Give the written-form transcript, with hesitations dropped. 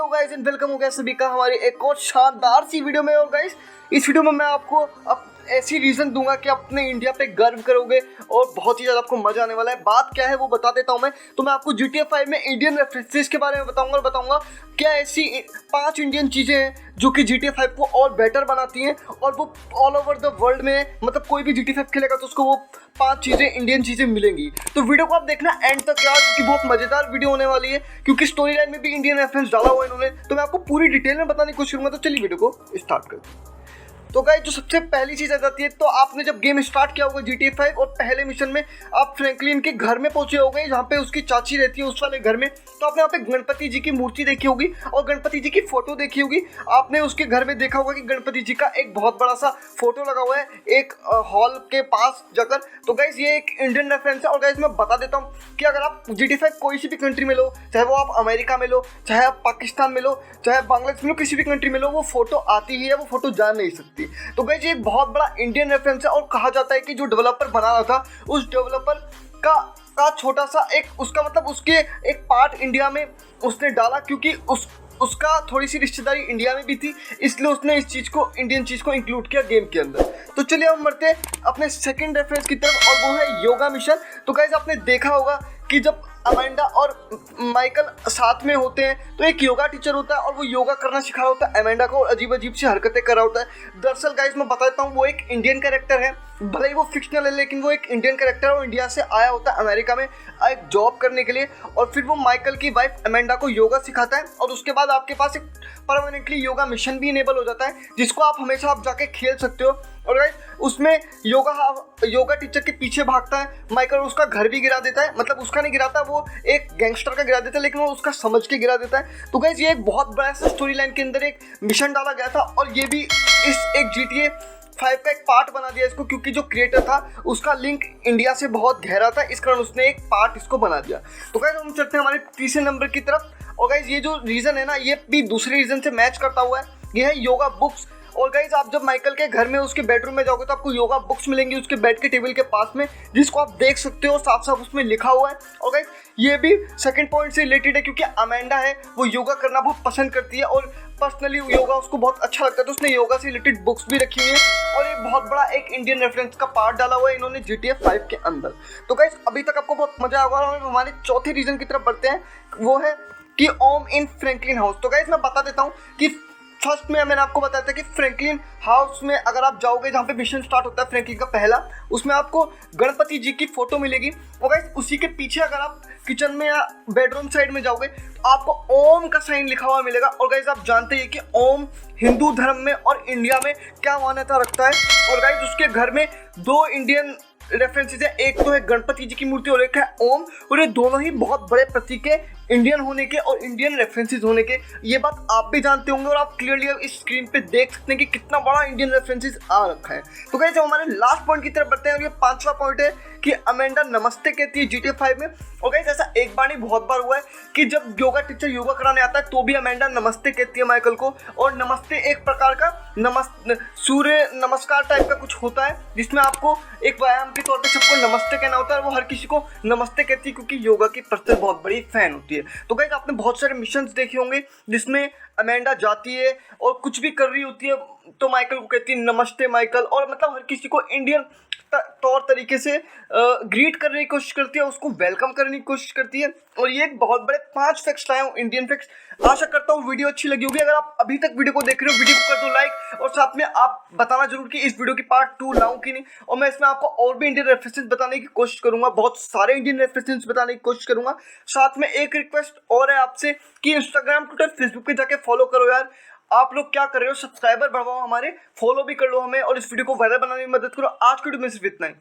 Hello guys and welcome हो गया सभी का हमारी एक और शानदार सी वीडियो में। और गाइस इस वीडियो में मैं आपको ऐसी रीज़न दूंगा कि अपने इंडिया पे गर्व करोगे और बहुत ही ज़्यादा आपको मजा आने वाला है। बात क्या है वो बता देता हूँ मैं। तो मैं आपको GTA 5 में इंडियन रेफरेंसेस के बारे में बताऊंगा और बताऊंगा क्या ऐसी 5 इंडियन चीज़ें हैं जो कि GTA 5 को और बेटर बनाती हैं और वो ऑल ओवर द वर्ल्ड में, मतलब कोई भी GTA 5 खेलेगा तो उसको वो 5 चीज़ें इंडियन चीज़ें मिलेंगी। तो वीडियो को आप देखना एंड तक यार, क्योंकि बहुत मज़ेदार वीडियो होने वाली है, क्योंकि स्टोरी लाइन में भी इंडियन रेफरेंस डाला हुआ है इन्होंने। तो मैं आपको पूरी डिटेल में बताने की कोशिश करूँगा। तो चलिए वीडियो को स्टार्ट करते हैं। तो गाइस जो सबसे पहली चीज़ आ जाती है, तो आपने जब गेम स्टार्ट किया होगा GTA 5 और पहले मिशन में आप फ्रैंकलिन के घर में पहुंचे होंगे जहाँ पे उसकी चाची रहती है उस वाले घर में। तो आपने वहाँ पे गणपति जी की मूर्ति देखी होगी और गणपति जी की फोटो देखी होगी। आपने उसके घर में देखा होगा कि गणपति जी का एक बहुत बड़ा सा फोटो लगा हुआ है एक हॉल के पास जाकर। तो गाइस ये एक इंडियन रेफरेंस है। और गाइस मैं बता देता हूँ कि अगर आप GTA 5 कोई सी भी कंट्री में लो, चाहे वो आप अमेरिका में लो, चाहे आप पाकिस्तान में लो, चाहे बांग्लादेश में लो, किसी भी कंट्री में लो, वो फोटो आती ही है, वो फोटो जा नहीं सकती। तो गाइस ये एक बहुत बड़ा इंडियन रेफरेंस है। और कहा जाता है कि जो डेवलपर बना रहा था उस डेवलपर का छोटा सा एक उसका मतलब उसके एक पार्ट इंडिया में उसने डाला, क्योंकि उसका थोड़ी सी रिश्तेदारी इंडिया में भी थी, इसलिए उसने इस चीज़ को, इंडियन चीज़ को इंक्लूड किया गेम के अंदर। तो चलिए हम बढ़ते हैं अपने सेकंड रेफरेंस की तरफ और वो है योगा मिशन। तो गाइस आपने देखा होगा कि जब अमेंडा और माइकल साथ में होते हैं तो एक योगा टीचर होता है और वो योगा करना सिखा रहा होता है अमेंडा को और अजीब अजीब सी हरकतें कर रहा होता है। दरअसल गाइस मैं बता देता हूँ, वो एक इंडियन कैरेक्टर है, भले ही वो फिक्शनल है लेकिन वो एक इंडियन कैरेक्टर है और इंडिया से आया होता है अमेरिका में एक जॉब करने के लिए। और फिर वो माइकल की वाइफ अमेंडा को योगा सिखाता है और उसके बाद आपके पास एक परमानेंटली योगा मिशन भी इनेबल हो जाता है जिसको आप हमेशा आप जाके खेल सकते हो। और गाइस उसमें योगा टीचर के पीछे भागता है माइकल, उसका घर भी गिरा देता है, मतलब उसका नहीं गिराता, वो एक गैंगस्टर का गिरा देता है, लेकिन वो उसका समझ के गिरा देता है। तो गाइस ये एक बहुत बड़ा सा स्टोरी लाइन के अंदर एक मिशन डाला गया था और ये भी इस एक GTA 5 का एक पार्ट बना दिया इसको, क्योंकि जो क्रिएटर था उसका लिंक इंडिया से बहुत गहरा था, इस कारण उसने एक पार्ट इसको बना दिया। तो गाइस हम चलते हैं हमारे तीसरे नंबर की तरफ। और गाइस ये जो रीज़न है ना, ये भी दूसरे रीज़न से मैच करता हुआ है, ये है योगा बुक्स। और गाइस आप जब माइकल के घर में उसके बेडरूम में जाओगे तो आपको योगा बुक्स मिलेंगी उसके बेड के टेबल के पास में, जिसको आप देख सकते हो, साफ साफ उसमें लिखा हुआ है। और गाइस ये भी सेकंड पॉइंट से रिलेटेड है, क्योंकि अमेंडा है वो योगा करना बहुत पसंद करती है और पर्सनली योगा उसको बहुत अच्छा लगता है, तो उसने योगा से रिलेटेड बुक्स भी रखी हुई है। और ये बहुत बड़ा एक इंडियन रेफरेंस का पार्ट डाला हुआ है इन्होंने GTA 5 के अंदर। तो गाइस अभी तक आपको बहुत मजा आएगा और हमारे चौथे रीजन की तरफ बढ़ते हैं, वो है कि ओम इन फ्रैंकलिन हाउस। तो गाइस मैं बता देता हूँ कि फर्स्ट में मैंने आपको बताया था कि फ्रैंकलिन हाउस में अगर आप जाओगे जहाँ पे मिशन स्टार्ट होता है फ्रैंकलिन का पहला, उसमें आपको गणपति जी की फोटो मिलेगी। और गाइस उसी के पीछे अगर आप किचन में या बेडरूम साइड में जाओगे तो आपको ओम का साइन लिखा हुआ मिलेगा। और गाइस आप जानते हैं कि ओम हिंदू धर्म में और इंडिया में क्या मान्यता रखता है। और गाइस उसके घर में 2 इंडियन रेफरेंसेस है, एक तो है गणपति जी की मूर्ति और एक है ओम, और ये दोनों ही बहुत बड़े प्रतीक है इंडियन होने के और इंडियन रेफरेंसेस होने के। ये बात आप भी जानते होंगे और आप क्लियरली इस स्क्रीन पे देख सकते हैं कि कितना बड़ा इंडियन रेफरेंसेस आ रखा है। तो गाइस हम हमारे लास्ट पॉइंट की तरफ बढ़ते हैं और ये 5वां पॉइंट है कि अमेंडा नमस्ते कहती है GTA 5 में। और गाइस ऐसा एक बार नहीं बहुत बार हुआ है कि जब योगा टीचर योगा कराने आता है तो भी अमेंडा नमस्ते कहती है माइकल को। और नमस्ते एक प्रकार का सूर्य नमस्कार टाइप का कुछ होता है जिसमें आपको एक व्यायाम के तौर पे सबको नमस्ते कहना होता है। वो हर किसी को नमस्ते कहती है क्योंकि योगा की पर्सनल बहुत बड़ी फैन होती है। तो गाइस आपने बहुत सारे मिशंस देखे होंगे जिसमें अमेंडा जाती है और कुछ भी कर रही होती है तो माइकल को कहती है नमस्ते माइकल, और मतलब हर किसी को इंडियन तौर तरीके से ग्रीट करने की कोशिश करती है, उसको वेलकम करने की कोशिश करती है। और ये एक बहुत बड़े 5 फैक्ट्स लाए हूँ, इंडियन फैक्ट्स। आशा करता हूँ वीडियो अच्छी लगी होगी। अगर आप अभी तक वीडियो को देख रहे हो वीडियो को कर दो लाइक और साथ में आप बताना जरूर कि इस वीडियो की पार्ट 2 लाऊं कि नहीं। और मैं इसमें आपको और भी इंडियन रेफरेंसेस बताने की कोशिश करूंगा, बहुत सारे इंडियन रेफरेंसेस बताने की कोशिश करूंगा। साथ में एक रिक्वेस्ट और है आपसे कि इंस्टाग्राम, ट्विटर, फेसबुक पे जाके फॉलो करो यार। आप लोग क्या कर रहे हो, सब्सक्राइबर बढ़वाओ हमारे, फॉलो भी कर लो हमें और इस वीडियो को वायरल बनाने में मदद करो। आज की वीडियो में सिर्फ इतना ही।